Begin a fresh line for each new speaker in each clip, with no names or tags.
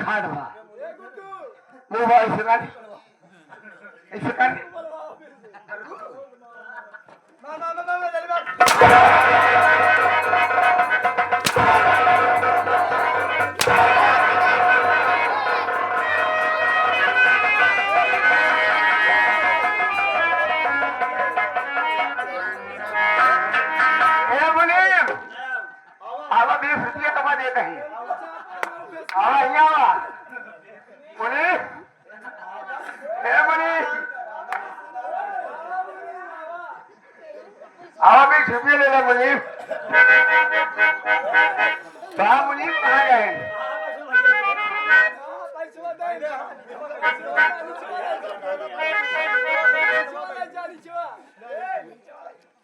खाड़ बा मोबाइल से कर ऐसे कर छुपी ले ला मुनीम कहाँ मुनीम कहाँ गए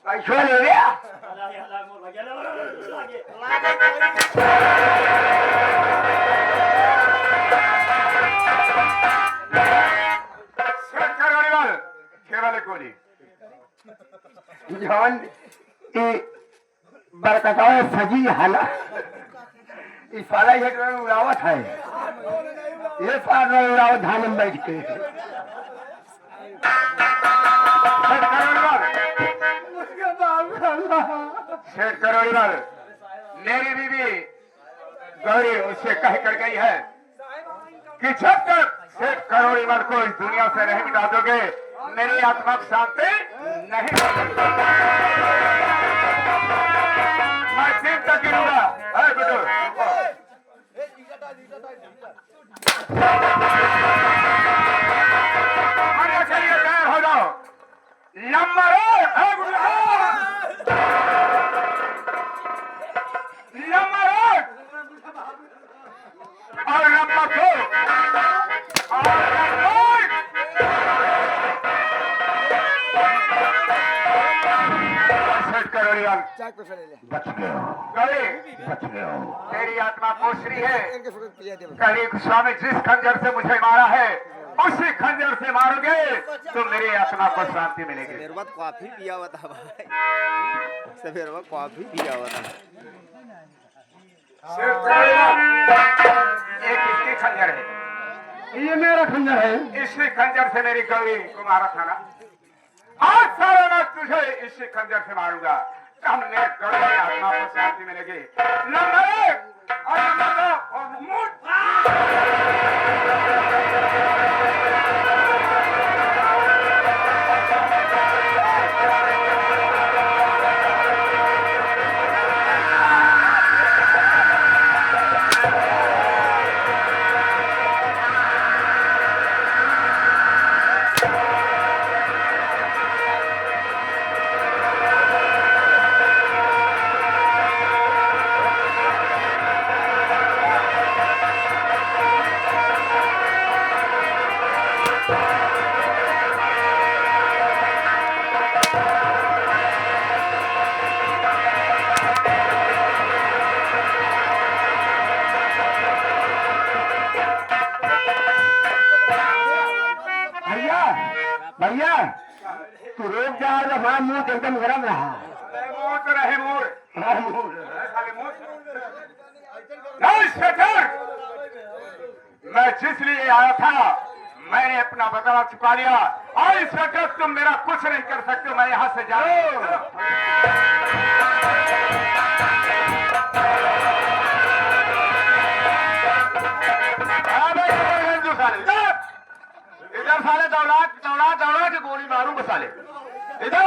पैसा ले लिया केवल कोली जवन बरकता सजी हाला इस वाला ये उड़ावत है ये पार उड़ावत धान में बैठ के सेठ करोड़ीवाल मेरी बीवी गौरी उससे कह कर गई है कि जब तक सेठ करोड़ीवाल को इस दुनिया से नहीं मिटा दोगे मेरी आत्मा को शांति नहीं हो सकती। मैं दिन तक गिरूंगा। अरे बेटो अरे चलिए तैयार हो जाओ नंबर नंबर और नंबर 2 और बच गए तेरी आत्मा पूछ रही है कल स्वामी जिस खंजर से मुझे मारा है उसी खंजर से मारोगे तो मेरी आत्मा को शांति मिलेगी।
मेरे बाद कॉफी पिया हुआ था भाई सवेर में कॉफी पिया हुआ था।
एक इसकी खंजर है ये मेरा खंजर है इसी खंजर से मेरी गौरी को मारा था ना आज सारा मैं तुझे इसी खंजर से मारूंगा हमने गौरी आत्मा को शांति मिलेगी। नंबर 1 और नंबर 2 और भैया तू रोक जा हमारा मुंह एकदम गरम रहा मुंह तो रहे मोर मैं जिस लिए आया था मैंने अपना बदला चुका लिया और इस वक्त तुम मेरा कुछ नहीं कर सकते मैं यहाँ से जाओ इधर साले दौड़ा के गोली मारू बसाले इधर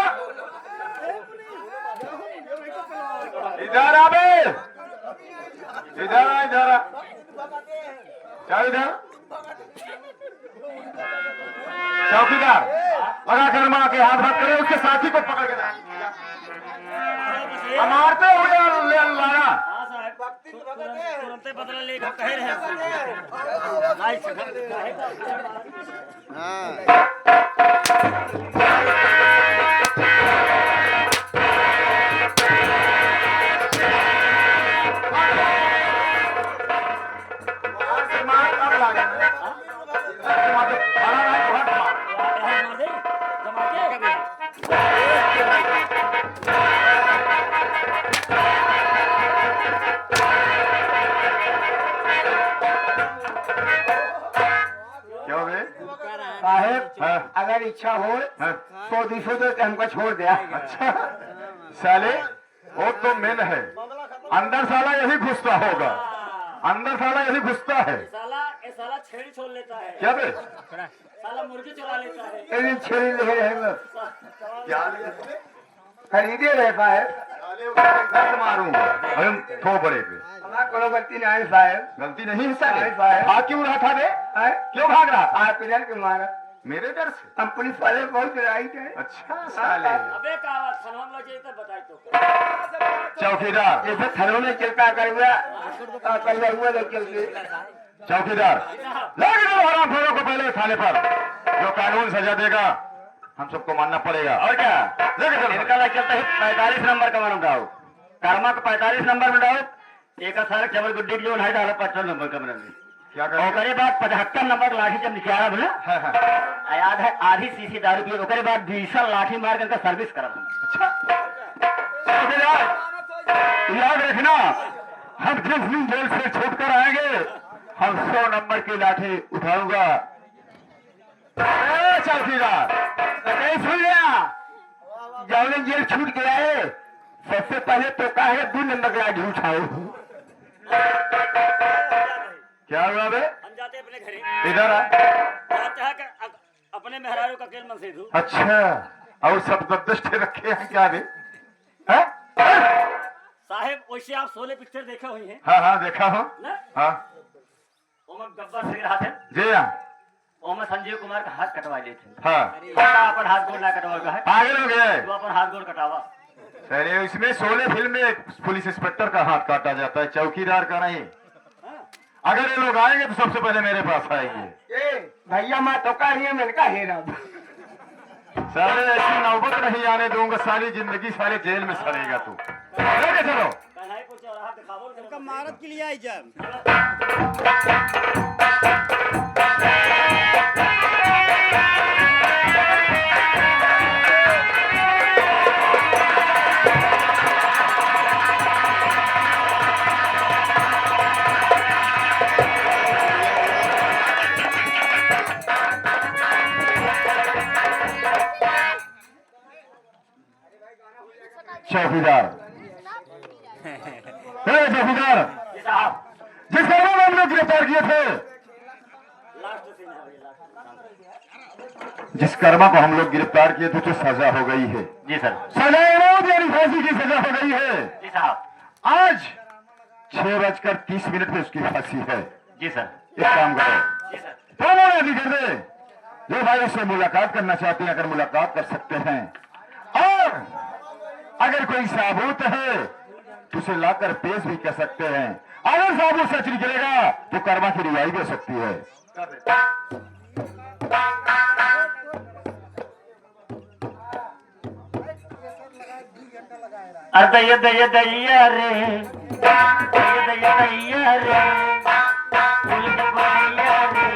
आबे इधर चल इधर चौकीदार बड़ा कर्मा के हाथ हाथ करे उसके साथी को पकड़ के मारते हुए लाया तुरंत बदला लेगा कह रहे
अगर इच्छा हो
हाँ।
100-200 तो हमको छोड़ दिया।
अच्छा साले वो तो मेन है, अंदर साला यही घुसता होगा, अंदर साला यही घुसता है।
साला छेड़ी छोड़ लेता है,
क्या बे?
साला मुर्गी चुरा लेता है।
ये छेड़ी ले रहे हैं
क्या
खरीदे रहे साहब,
घर मारूंगा हम ठो बड़े पे।
हमारा कोनो गलती नहीं साहब।
गलती नहीं है
नहीं
साले।
साहब।
भाग क्यों रहा था बे?
हैं?
क्यों भाग रहा था?
आप इधर क्यों मारा?
मेरे डर से।
हम पुलिस वाले बहुत राइट है।
अच्छा साले
अबे कहा थाना में लगे तो बताई तो।
चौकीदार,
जैसे थानों में चलता कर हुआ हुआ तो चलते।
चौकीदार लेके चलो हराम खोरों को पहले थाने पर, जो कानून सजा देगा हम सबको मानना पड़ेगा। और क्या लेके चलो।
इनका लग चलता है 45 नंबर का मालूम डालो, कर्मा का 45 नंबर में डालो, एक सारे चबल गुड्डी जो है डालो 55 नंबर का में।
क्या
और
करें?
ओकरे बाद 75 नंबर लाठी जब निकाला बोले
हाँ, हाँ।
याद है आधी सीसी दारू पी, ओकरे बाद 20 लाठी मार कर सर्विस करा हम।
चौकीदार याद रखना, हम जिस दिन जेल से छूट कर आएंगे हम 100 नंबर की लाठी उठाऊंगा। ए, चौकीदार
नहीं सुन लिया, जब जेल छूट गया है सबसे पहले तो कहा है 2 नंबर का लाठी उठाओ।
क्या हुआ बे?
हम जाते अपने घरे,
इधर आ।
जाते हैं कि अपने मेहरारू का केल मन से दूं।
अच्छा और सब दबदस्ते रखे हैं क्या बे? हैं?
साहेब वैसे आप 16 पिक्चर देखे हुए हैं
हाँ हाँ देखा हूँ।
ना?
हाँ
ओमन गब्बर सिंह रहा थे,
जी हाँ
ओमन संजीव कुमार का हाथ कटवा लिए थे।
हाँ
अपन हाथ गोड़ ना कटवा का है,
पागल हो गए।
तो अपन हाथ गोड़ कटावा।
अरे इसमें 16 फिल्म में एक पुलिस इंस्पेक्टर का हाथ काटा जाता है, चौकीदार का नहीं। अगर ये लोग आएंगे तो सबसे पहले मेरे पास आएंगे।
ए भैया मैं तो कह रही है मैंने कहा हेरा।
साले ऐसी नौबत नहीं आने दूंगा, सारी जिंदगी सारे जेल में सड़ेगा तू। लेके चलो।
कन्हई को चौराहा दिखावो
का मारत के लिए आई जब
चौकीदार चौकीदार जिस कर्मा को हम लोग गिरफ्तार किए थे,
लास्ट सीन है भाई, लास्ट।
जिस कर्मा को हम लोग गिरफ्तार किए थे तो सजा हो गई है।
जी सर।
सजा यानी फांसी की सजा हो गई है।
जी साहब।
आज 6:30 पे उसकी फांसी है।
जी सर।
एक काम करो,
जी सर,
थाना में लिख दे, जो भाई उससे मुलाकात करना चाहते हैं अगर मुलाकात कर सकते हैं, और अगर कोई साबूत है तो उसे लाकर पेश भी कर सकते हैं। अगर साबूत सच निकलेगा तो कर्मा की रिहाई हो सकती है।
अरे ये दैया दैया रे, ये दैया दैया रे, फूल की गुड़ैया रे,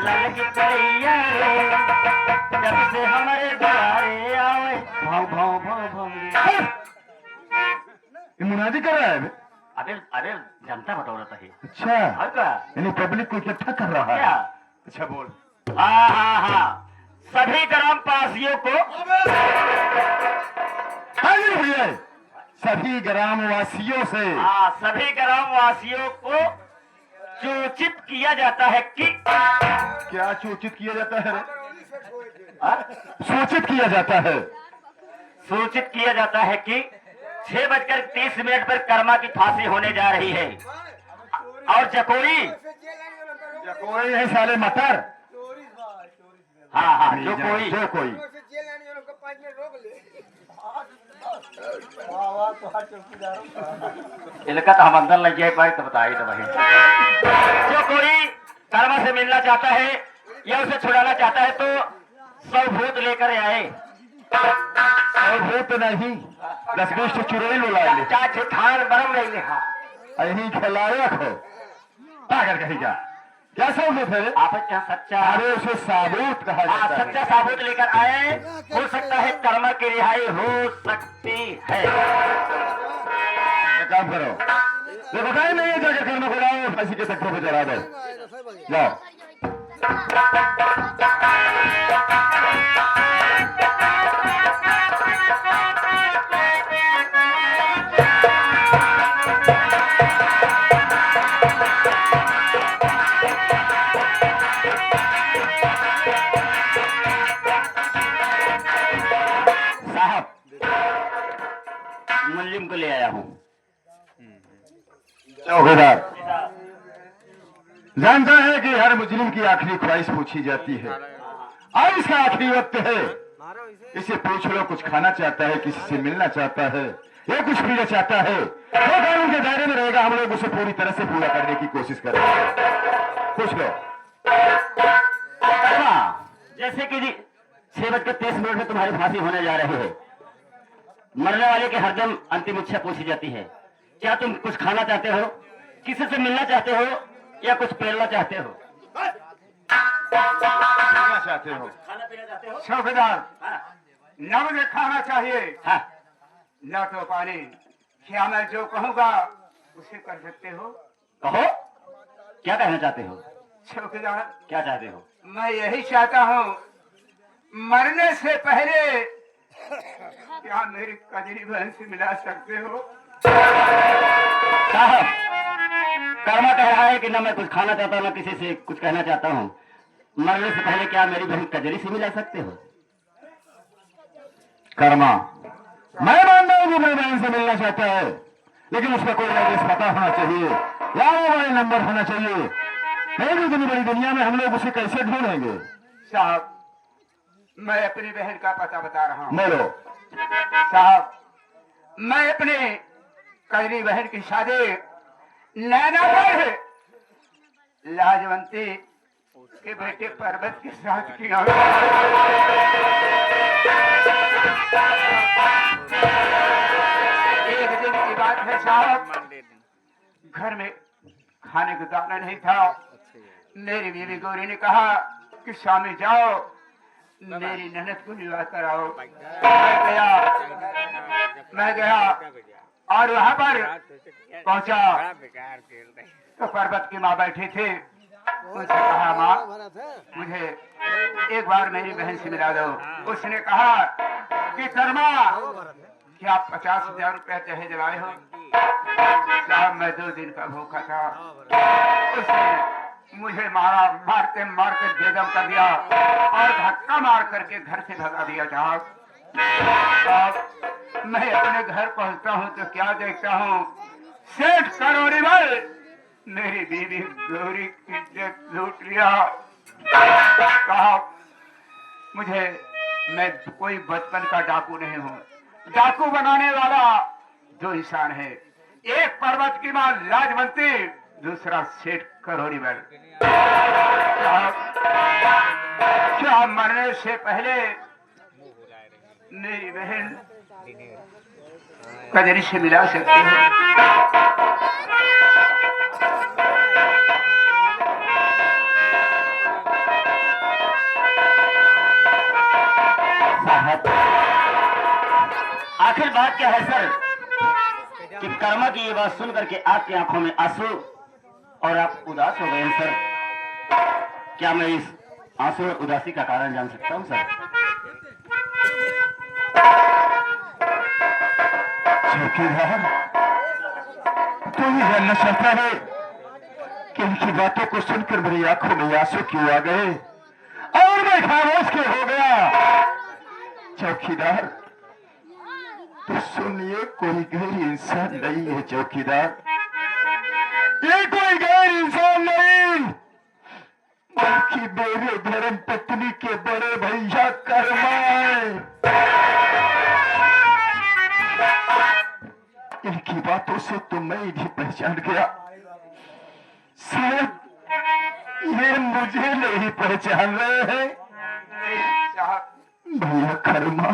लाल की गुड़ैया रे, जब से हमारे द्वारे आवे भाव भाव भाव भाव।
ये मुनादी कर रहा है।
अरे अरे जनता बटोरा था ये।
अच्छा
और क्या?
यानी पब्लिक को इकट्ठा कर रहा है।
क्या?
अच्छा बोल।
हाँ हाँ हाँ, सभी ग्राम पासियों को
हाँ जी भैया, सभी ग्रामवासियों से
हाँ सभी ग्रामवासियों को सूचित किया जाता है कि
क्या सूचित किया जाता है? सूचित किया जाता है।
सूचित किया जाता है कि 6:30 पर कर्मा की फांसी होने जा रही है। और जकोई
कोई है साले मटर।
हाँ हाँ जो कोई
जो कोई
इनका तो हम अंदर लग जाए पाए तो बताइए तो भाई। जो कोई कर्मा से मिलना चाहता है या उसे छुड़ाना चाहता है तो सबूत लेकर आए।
और वो तो नहीं 10-20 चुड़ैल उड़ा ले।
चाहे थान बरम रही है।
यही खिलायक हो पागल कहीं का क्या सबूत है?
आप क्या सच्चा
अरे उसे साबूत कहा
आप
जाता
सच्चा
है।
साबूत लेकर आए, हो सकता है कर्मा की रिहाई हो सकती है।
एक काम करो, ये बताए नहीं है जाकर कर्म को लाओ, फांसी के तख्ते पे चढ़ा दो। जाओ
साहब, मुल्लिम को ले आया हूँ।
चौकीदार जानता है कि हर मुजरिम की आखिरी ख्वाहिश पूछी जाती है। आज इसका आखिरी वक्त है। इसे पूछ लो, कुछ खाना चाहता है, किसी से मिलना चाहता है, या कुछ पीना चाहता है, वो कानून के दायरे में रहेगा। हम लोग उसे पूरी तरह से पूरा करने की कोशिश करेंगे। पूछ लो।
हाँ, जैसे कि 6:30 में तुम्हारी फांसी होने जा रही है। मरने वाले के हरदम अंतिम इच्छा पूछी जाती है। क्या तुम कुछ खाना चाहते हो, किसी से मिलना चाहते हो, या कुछ पहनना चाहते हो?
क्या चाहते हो?
खाना पीना चाहते हो?
चौकीदार,
हाँ,
न मुझे खाना चाहिए
हाँ,
न तो पानी। क्या मैं जो कहूँगा उसे कर सकते हो?
कहो, क्या कहना चाहते हो?
चौकीदार,
क्या चाहते हो?
मैं यही चाहता हूँ, मरने से पहले क्या मेरी कजरी बहन से मिला सकते हो?
साहब, कर्मा कह रहा है कि न मैं कुछ खाना चाहता हूँ, न किसी से कुछ कहना चाहता हूँ। मरने से पहले क्या मेरी बहन कजरी से मिला सकते हो?
कर्मा, मैं मानता हूँ कि मेरी बहन से मिलना चाहता है, लेकिन उसका कोई एड्रेस पता होना चाहिए या मोबाइल नंबर होना चाहिए। नहीं तो इतनी बड़ी दुनिया में हम लोग उसे कैसे ढूंढेंगे?
साहब, मैं अपनी बहन का पता बता रहा हूँ।
बोलो।
साहब, मैं अपने कजरी बहन की शादी नैना पर लाजवंती के बेटे पर्वत के साथ किया। एक दिन की बात है साहब, घर में खाने को दाना नहीं था। मेरी बीवी गौरी ने कहा कि स्वामी जाओ, मेरी ननद को विवाह कराओ। मैं गया और वहां पर पहुंचा तो पर्वत की माँ बैठी थी। उनसे कहा, माँ मुझे एक बार मेरी बहन से मिला दो। उसने कहा कि कर्मा, क्या आप 50,000 रुपया चाहे दिलाए हो? साहब, मैं 2 दिन का भूखा था। उसने मुझे मारा, मारते मारते बेदम कर दिया और धक्का मार करके घर से भगा दिया। साहब, मैं अपने घर पहुंचता हूं तो क्या देखता हूं, सेठ करोड़ीमल मेरी बीवी गौरी की इज्जत लूट लिया। साहब, मैं कोई बचपन का डाकू नहीं हूँ। डाकू बनाने वाला 2 इंसान है, एक पर्वत की मां लाजवंती, दूसरा सेठ करोड़ीमल। क्या मरने से पहले मेरी बहन कजरी से मिला सकती है?
आखिर बात क्या है सर कि कर्मा की ये बात सुन करके आपकी आंखों में आंसू और आप उदास हो गए हैं सर। क्या मैं इस आंसू और उदासी का कारण जान सकता हूं सर?
चौकीदार, तू ही जानना चाहता है कि इनकी बातों को सुनकर मेरी आंखों में आंसू क्यों आ गए और मैं खामोश क्यों हो गया? चौकीदार, तो सुनिए, कोई गैर इंसान नहीं है चौकीदार, ये कोई गैर इंसान नहीं, बल्कि मेरे धर्म पत्नी के बड़े भैया कर्मा है। इनकी बातों से तो मैं इन्हें पहचान गया, शायद ये मुझे नहीं पहचान रहे हैं। भैया कर्मा,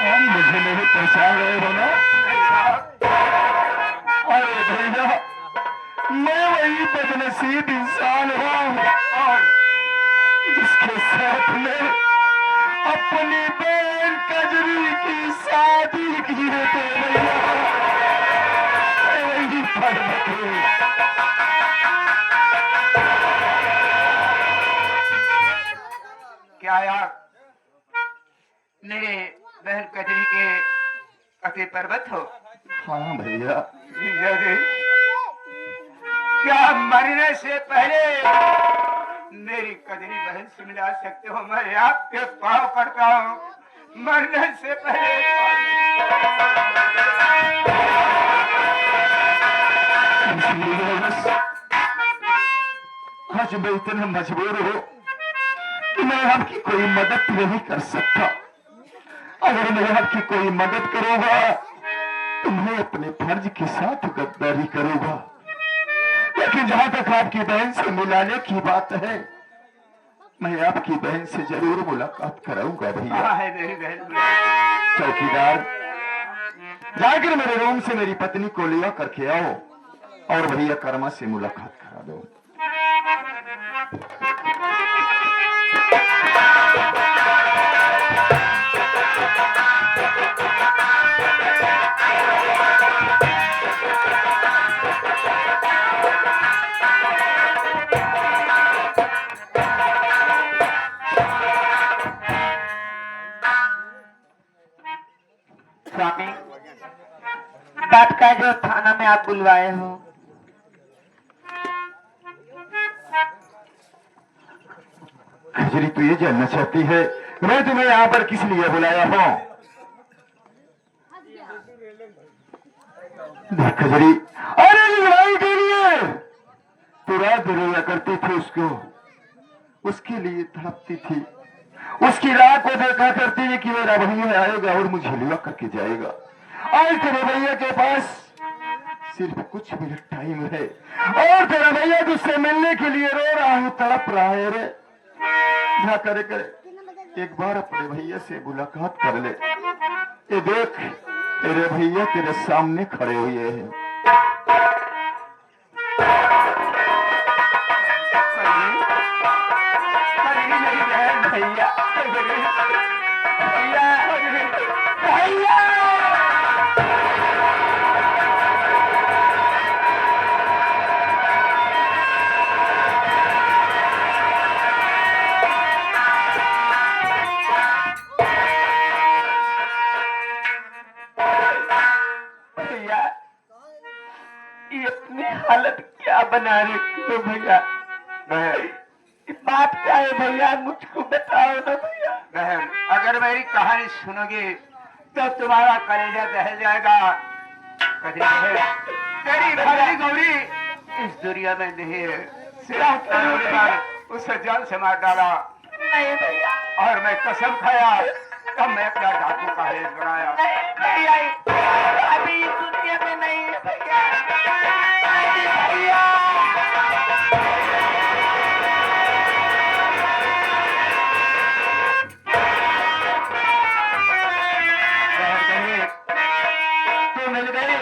आप मुझे नहीं पहचान रहे हो ना? अरे भैया, मैं वही बदनसीब इंसान हूँ जिसके साथ में अपनी बहन कजरी की शादी की है। तो भैया, मैं वही पर्वत हूँ।
पति पर्वत हो।
हाँ भैया।
जीजा जी, क्या मरने से पहले मेरी कजरी बहन से मिला सकते हो? मैं आपके पाँव पड़ता हूँ, मरने से पहले।
आज मैं इतना मजबूर हूँ कि मैं आपकी कोई मदद नहीं कर सकता। अगर मैं आपकी कोई मदद करूंगा तो मैं अपने फर्ज के साथ गद्दारी करूंगा। लेकिन जहां तक आपकी बहन से मिलाने की बात है, मैं आपकी बहन से जरूर मुलाकात कराऊंगा भैया।
है मेरी बहन।
चौकीदार, जाकर मेरे रूम से मेरी पत्नी को लिया करके आओ और भैया कर्मा से मुलाकात करा दो।
स्वामी, बात का जो थाना में आप बुलवाए हो,
खजरी तू ये जानना चाहती है मैं तुम्हें यहाँ पर किस लिए बुलाया हूँ? देख खजरी, अरे लड़ाई के लिए तू रात रोया करती थी उसको, उसके लिए तड़पती थी, उसकी राह को देखा करती है कि मेरा भैया आएगा और मुझे लिवा करके जाएगा। आज तेरे भैया के पास सिर्फ कुछ मिनट टाइम है और तेरा भैया तुझसे मिलने के लिए रो रहा है, तड़प रहा है। रे क्या करे करे, एक बार अपने भैया से मुलाकात कर ले। ये देख तेरे भैया तेरे सामने खड़े हुए हैं।
भैया
ये अपनी हालत क्या बना रखी हो भैया? बात क्या है भैया, मुझको बताओ ना भैया।
बहन, अगर मेरी कहानी सुनोगे तो तुम्हारा कलेजा दहल जाएगा। तेरी भाभी गौरी इस दुनिया में नहीं है। सिर्फ उसे जान से मार डाला।
नहीं भैया,
और मैं कसम खाया तब मैं अपना डाकू का भेष बनाया।
भैया अभी इस दुनिया में नहीं है भैया। भैया
तू मिल गई,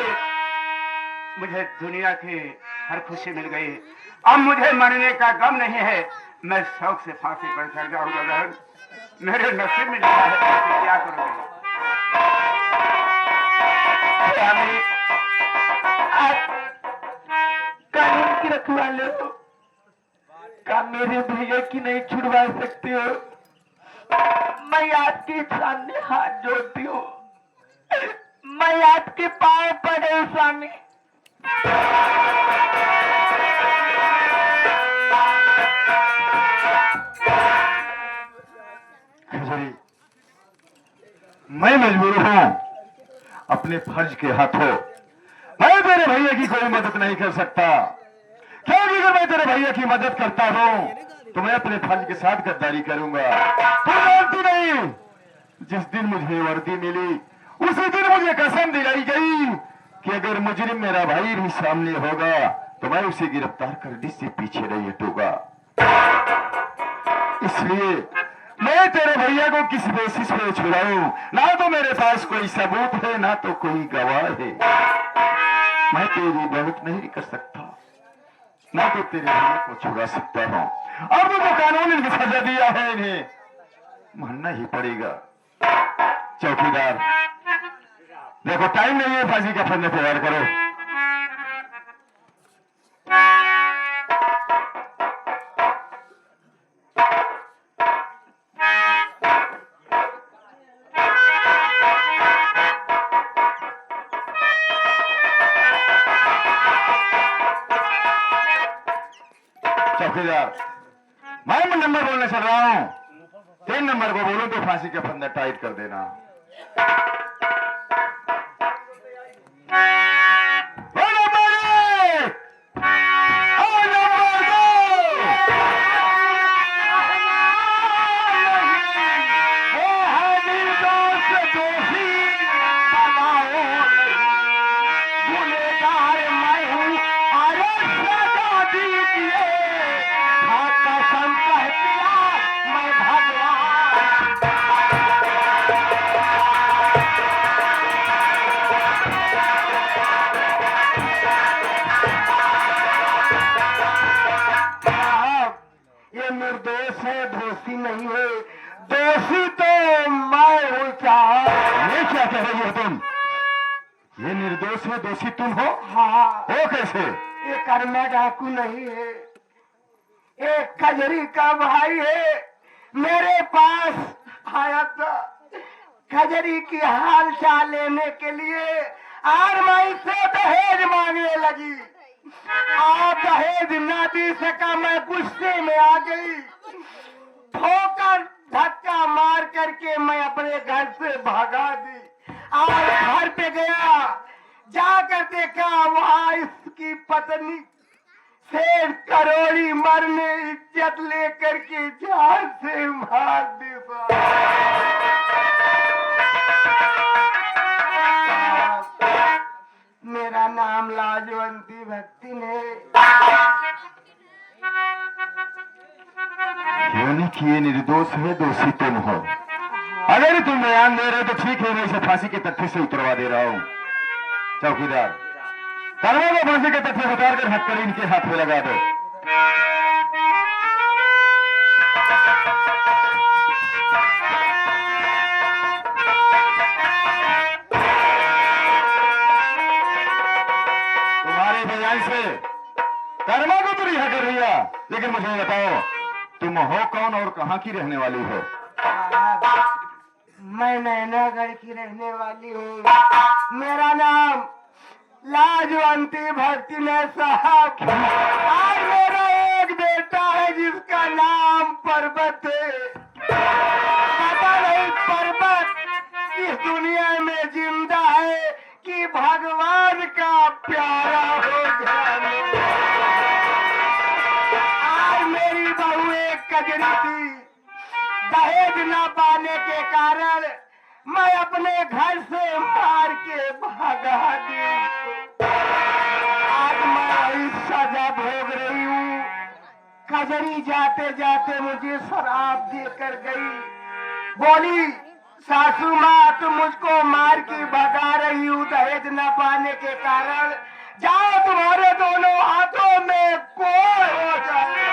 मुझे दुनिया की हर खुशी मिल गई। अब मुझे मरने का गम नहीं है। मैं शौक से फांसी पर चढ़ जाऊंगा। बहन, मेरे नसीब में लिखा है, तो क्या करूंगी?
कानून की रखवाले हो, क्या मेरे भैया की नहीं छुड़वा सकते हो? मैं आपके सामने हाथ जोड़ती हूँ, मैं आपके पाँव पड़े हूँ स्वामी।
खजरी, मैं मजबूर हूं अपने फर्ज के हाथों मैं तेरे भैया की कोई मदद नहीं कर सकता। क्योंकि अगर मैं तेरे भैया की मदद करता हूं तो मैं अपने फर्ज के साथ गद्दारी करूंगा। तू जानती नहीं, जिस दिन मुझे वर्दी मिली उसी दिन मुझे कसम दिलाई गई कि अगर मुजरिम मेरा भाई भी सामने होगा तो मैं उसे गिरफ्तार करने से पीछे नहीं हटूंगा। इसलिए मैं तेरे भैया को किस बेसिस पे छुड़ाऊं? ना तो मेरे पास कोई सबूत है, ना तो कोई गवाह है। मैं तेरी मदद नहीं कर सकता, ना तो तेरे भैया को छुड़ा सकता हूं। अब तो कानून ने सजा दिया है, इन्हें मानना ही पड़ेगा। चौकीदार, देखो टाइम नहीं है, फांसी का फंदा तैयार करो। चौकीदार, मैं नंबर बोलने चल रहा हूँ। 3 नंबर को बोलूं तो फांसी के फंदे टाइट कर देना।
निर्दोष है, दोषी नहीं है। दोषी तो मैं हूँ साहब।
ये क्या कह रही हो तुम? ये निर्दोष है, दोषी तुम हो?
हाँ।
वो कैसे?
ये कर्मा डाकू नहीं है, एक खजरी का भाई है। मेरे पास आया था खजरी की हाल चाल लेने के लिए, और मैं इससे दहेज मांगने लगी। आप दहेज न दे सका, मैं गुस्से में आ गई। ठोकर धक्का मार करके मैं अपने घर से भागा दी और घर पे गया। जाकर देखा वहाँ इसकी पत्नी शेर करोड़ी मरने इज्जत लेकर के जान से मार दी। मेरा नाम लाजवंती भक्ति ने।
यानी कि ये निर्दोष है, दोषी तुम हो। अगर तुम बयान दे रहे हो तो ठीक है, मैं इसे फांसी के तख्ते से उतरवा दे रहा हूँ। चौकीदार, कर्मा को फांसी के तख्ते से उतार कर हथकड़ी इनके हाथ में लगा दो। तुम्हारे बयान से कर्मा को तो रिहा कर दिया, लेकिन मुझे बताओ तुम हो कौन और कहाँ की रहने वाली हो?
मैं नैनागढ़ की रहने वाली हूँ। मेरा नाम लाजवंती भक्ति ने साहब। और मेरा एक बेटा है जिसका नाम पर्वत है। पता नहीं पर्वत इस दुनिया में जिंदा है कि भगवान का प्यारा हो गया। और मेरी बहू एक कजरी थी। दहेज न पाने के कारण मैं अपने घर से मार के भागा दी। आज मैं वही सजा भोग रही हूँ। कजरी जाते जाते मुझे शराब देकर गई। बोली, सासू माँ तुम मुझको मार के भगा रही हूँ दहेज न पाने के कारण। जाओ, तुम्हारे दोनों हाथों में कोड़ हो जाए।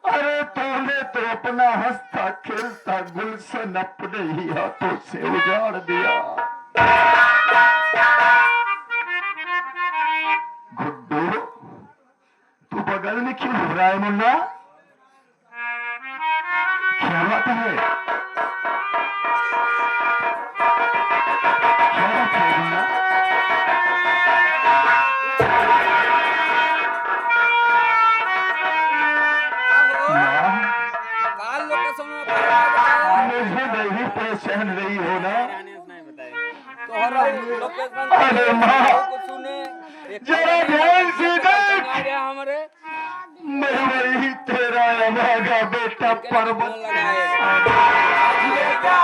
अरे तूने तो अपना हंसता खेलता गुलशन अपने ही हाथों से उजाड़ दिया। गुड्डू, तू बगल में क्यों हो रहा है मुन्ना? क्या बात है? क्या बात है मुन्ना? मुझे नहीं पहचान रही हो ना? अरे माँ, जरा ध्यान से देख। मैं वही तेरा अभागा बेटा पर्वत।
बेटा